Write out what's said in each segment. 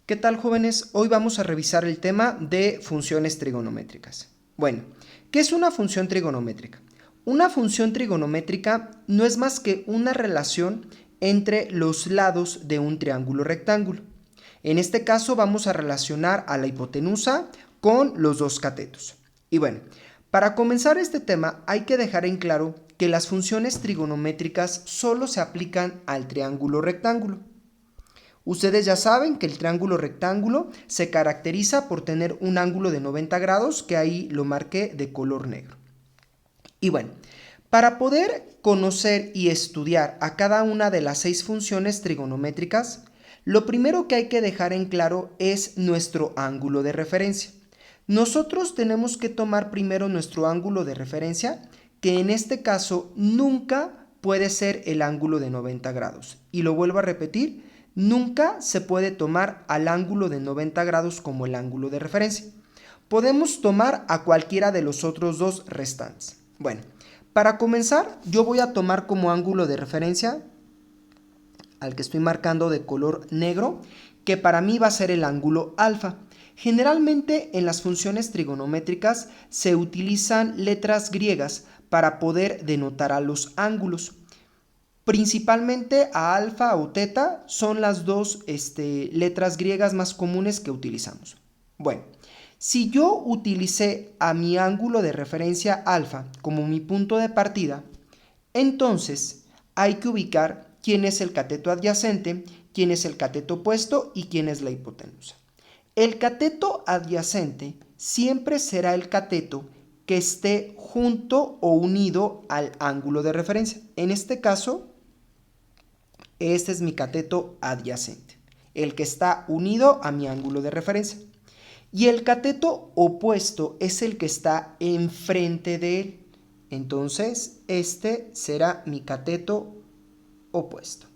¿Qué tal, jóvenes? Hoy vamos a revisar el tema de funciones trigonométricas. Bueno, ¿qué es una función trigonométrica? Una función trigonométrica no es más que una relación entre los lados de un triángulo rectángulo. En este caso vamos a relacionar a la hipotenusa con los dos catetos. Y bueno, para comenzar este tema hay que dejar en claro que las funciones trigonométricas solo se aplican al triángulo rectángulo. Ustedes ya saben que el triángulo rectángulo se caracteriza por tener un ángulo de 90 grados, que ahí lo marqué de color negro. Y bueno, para poder conocer y estudiar a cada una de las 6 funciones trigonométricas, lo primero que hay que dejar en claro es nuestro ángulo de referencia. Nosotros tenemos que tomar primero nuestro ángulo de referencia, que en este caso nunca puede ser el ángulo de 90 grados. Y lo vuelvo a repetir, nunca se puede tomar al ángulo de 90 grados como el ángulo de referencia. Podemos tomar a cualquiera de los otros dos restantes. Bueno, para comenzar, yo voy a tomar como ángulo de referencia al que estoy marcando de color negro, que para mí va a ser el ángulo alfa. Generalmente en las funciones trigonométricas se utilizan letras griegas para poder denotar a los ángulos. Principalmente a alfa o teta son las dos letras griegas más comunes que utilizamos. Bueno, si yo utilicé a mi ángulo de referencia alfa como mi punto de partida, entonces hay que ubicar quién es el cateto adyacente, quién es el cateto opuesto y quién es la hipotenusa. El cateto adyacente siempre será el cateto que esté junto o unido al ángulo de referencia. En este caso, este es mi cateto adyacente, el que está unido a mi ángulo de referencia. Y el cateto opuesto es el que está enfrente de él. Entonces, este será mi cateto opuesto.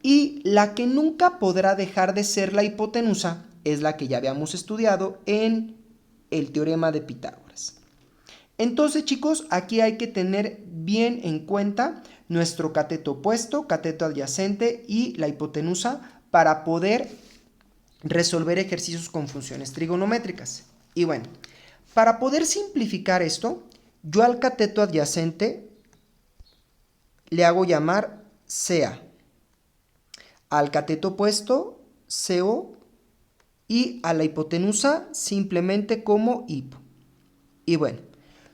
Y la que nunca podrá dejar de ser la hipotenusa es la que ya habíamos estudiado en el teorema de Pitágoras. Entonces, chicos, aquí hay que tener bien en cuenta nuestro cateto opuesto, cateto adyacente y la hipotenusa para poder resolver ejercicios con funciones trigonométricas. Y bueno, para poder simplificar esto, yo al cateto adyacente le hago llamar CA, al cateto opuesto CO y a la hipotenusa simplemente como hipo. Y bueno,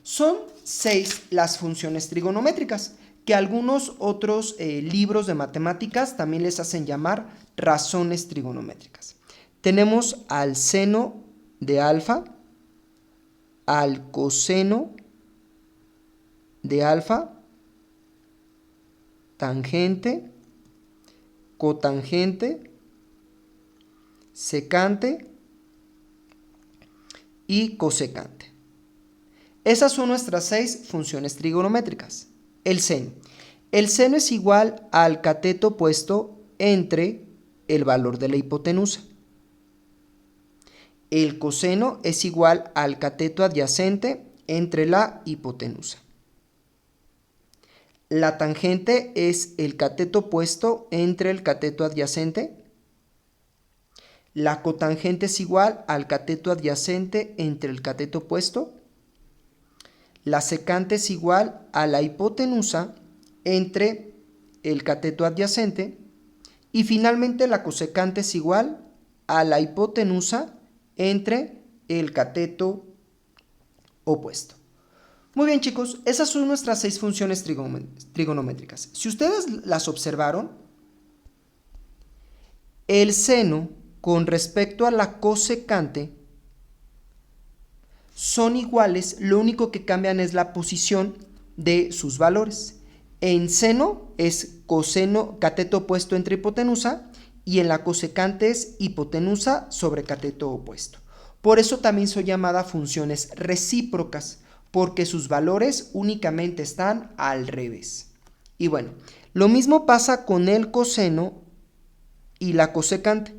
son 6 las funciones trigonométricas, que algunos otros libros de matemáticas también les hacen llamar razones trigonométricas. Tenemos al seno de alfa, al coseno de alfa, tangente, cotangente, secante y cosecante. Esas son nuestras 6 funciones trigonométricas. El seno. El seno es igual al cateto opuesto entre el valor de la hipotenusa. El coseno es igual al cateto adyacente entre la hipotenusa. La tangente es el cateto opuesto entre el cateto adyacente. La cotangente es igual al cateto adyacente entre el cateto opuesto. La secante es igual a la hipotenusa entre el cateto adyacente. Y finalmente la cosecante es igual a la hipotenusa entre el cateto opuesto. Muy bien, chicos, esas son nuestras 6 funciones trigonométricas. Si ustedes las observaron, el seno con respecto a la cosecante son iguales, lo único que cambian es la posición de sus valores. En seno es coseno, cateto opuesto entre hipotenusa, y en la cosecante es hipotenusa sobre cateto opuesto. Por eso también son llamadas funciones recíprocas, porque sus valores únicamente están al revés. Y bueno, lo mismo pasa con el coseno y la cosecante.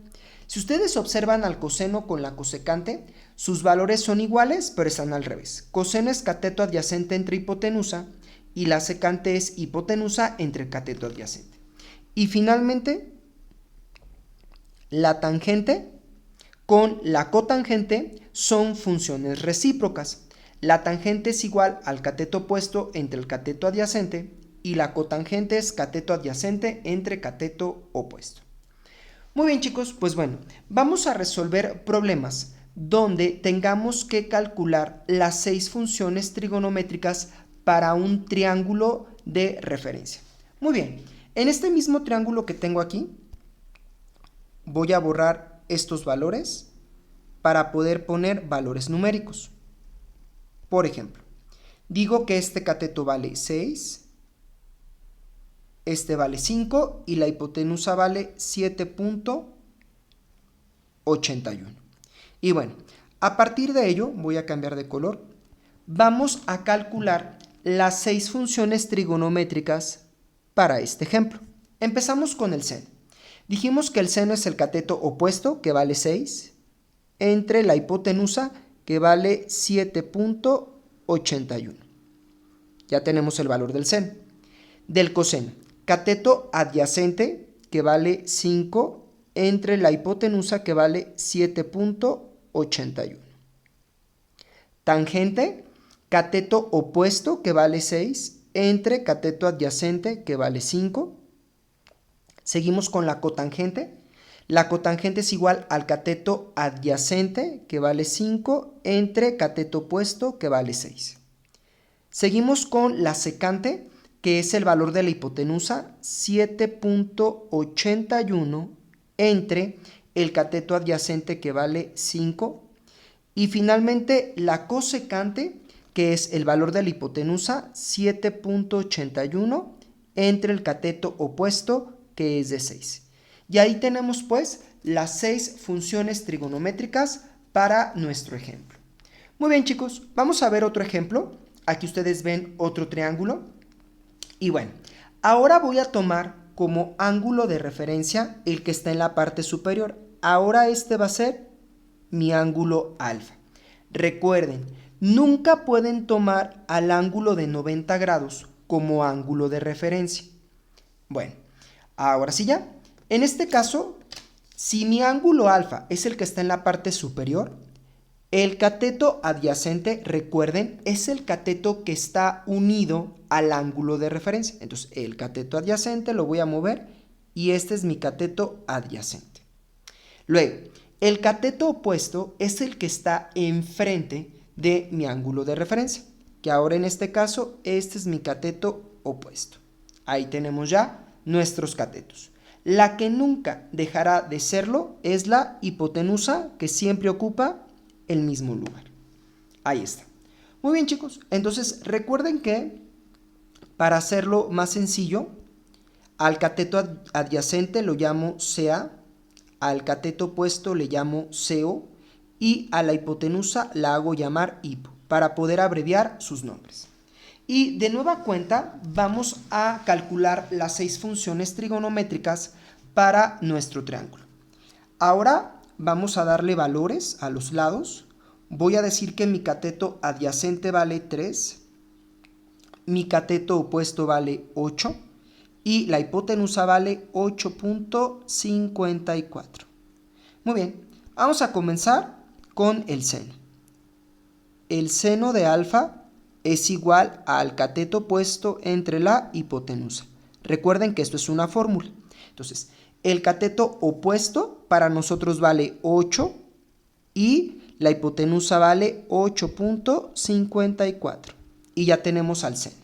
Si ustedes observan al coseno con la cosecante, sus valores son iguales, pero están al revés. Coseno es cateto adyacente entre hipotenusa y la secante es hipotenusa entre el cateto adyacente. Y finalmente, La tangente con la cotangente son funciones recíprocas. La tangente es igual al cateto opuesto entre el cateto adyacente y la cotangente es cateto adyacente entre cateto opuesto. Muy bien, chicos, pues bueno, vamos a resolver problemas donde tengamos que calcular las 6 funciones trigonométricas para un triángulo de referencia. Muy bien, en este mismo triángulo que tengo aquí, voy a borrar estos valores para poder poner valores numéricos. Por ejemplo, digo que este cateto vale 6, este vale 5 y la hipotenusa vale 7.81. Y bueno, a partir de ello, voy a cambiar de color, vamos a calcular las 6 funciones trigonométricas para este ejemplo. Empezamos con el seno. Dijimos que el seno es el cateto opuesto, que vale 6, entre la hipotenusa, que vale 7.81. Ya tenemos el valor del seno. Del coseno, cateto adyacente, que vale 5, entre la hipotenusa, que vale 7.81. Tangente, cateto opuesto, que vale 6, entre cateto adyacente, que vale 5. Seguimos con la cotangente. La cotangente es igual al cateto adyacente, que vale 5, entre cateto opuesto, que vale 6. Seguimos con la secante, que es el valor de la hipotenusa, 7.81, entre el cateto adyacente, que vale 5. Y finalmente la cosecante, que es el valor de la hipotenusa, 7.81, entre el cateto opuesto, que es de 6. Y ahí tenemos pues las 6 funciones trigonométricas para nuestro ejemplo. Muy bien, chicos, vamos a ver otro ejemplo. Aquí ustedes ven otro triángulo. Y bueno, ahora voy a tomar como ángulo de referencia el que está en la parte superior. Ahora este va a ser mi ángulo alfa. Recuerden, nunca pueden tomar al ángulo de 90 grados como ángulo de referencia. Bueno, ahora sí ya. En este caso, si mi ángulo alfa es el que está en la parte superior, el cateto adyacente, recuerden, es el cateto que está unido al ángulo de referencia. Entonces, el cateto adyacente lo voy a mover y este es mi cateto adyacente. Luego, el cateto opuesto es el que está enfrente de mi ángulo de referencia, que ahora en este caso, este es mi cateto opuesto. Ahí tenemos ya nuestros catetos. La que nunca dejará de serlo es la hipotenusa, que siempre ocupa el mismo lugar. Ahí está. Muy bien, chicos. Entonces, recuerden que para hacerlo más sencillo, al cateto adyacente lo llamo CA, al cateto opuesto le llamo CO y a la hipotenusa la hago llamar hipo, para poder abreviar sus nombres. Y de nueva cuenta vamos a calcular las 6 funciones trigonométricas para nuestro triángulo. Ahora vamos a darle valores a los lados. Voy a decir que mi cateto adyacente vale 3, mi cateto opuesto vale 8 y la hipotenusa vale 8.54. Muy bien, vamos a comenzar con el seno. El seno de alfa es igual al cateto opuesto entre la hipotenusa. Recuerden que esto es una fórmula. Entonces, el cateto opuesto para nosotros vale 8 y la hipotenusa vale 8.54. Y ya tenemos al seno.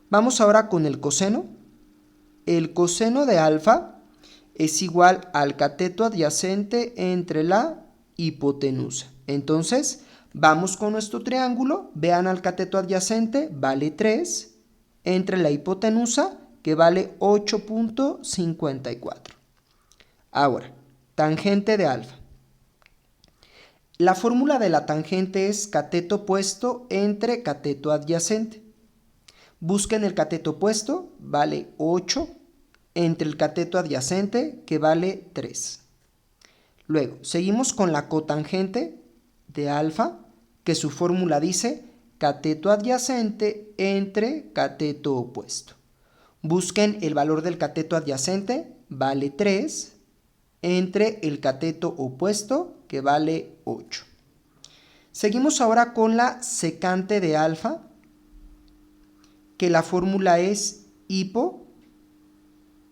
Vamos ahora con el coseno. El coseno de alfa es igual al cateto adyacente entre la hipotenusa. Entonces, vamos con nuestro triángulo, vean al cateto adyacente, vale 3, entre la hipotenusa, que vale 8.54. Ahora, tangente de alfa. La fórmula de la tangente es cateto opuesto entre cateto adyacente. Busquen el cateto opuesto, vale 8, entre el cateto adyacente, que vale 3. Luego, seguimos con la cotangente de alfa, que su fórmula dice cateto adyacente entre cateto opuesto. Busquen el valor del cateto adyacente, vale 3, entre el cateto opuesto, que vale 8. Seguimos ahora con la secante de alfa, que la fórmula es hipo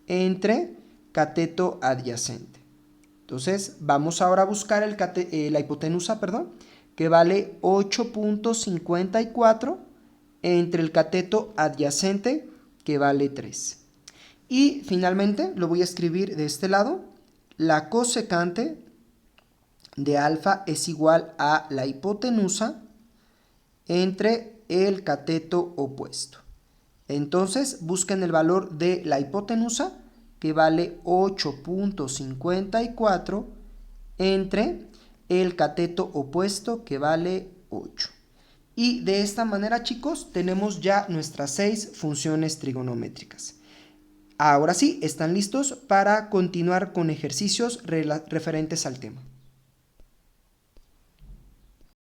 entre cateto adyacente. Entonces, vamos ahora a buscar la hipotenusa, que vale 8.54 entre el cateto adyacente, que vale 3. Y finalmente, lo voy a escribir de este lado, la cosecante de alfa es igual a la hipotenusa entre el cateto opuesto. Entonces, busquen el valor de la hipotenusa, que vale 8.54 entre el cateto opuesto, que vale 8. Y de esta manera, chicos, tenemos ya nuestras 6 funciones trigonométricas. Ahora sí, están listos para continuar con ejercicios referentes al tema.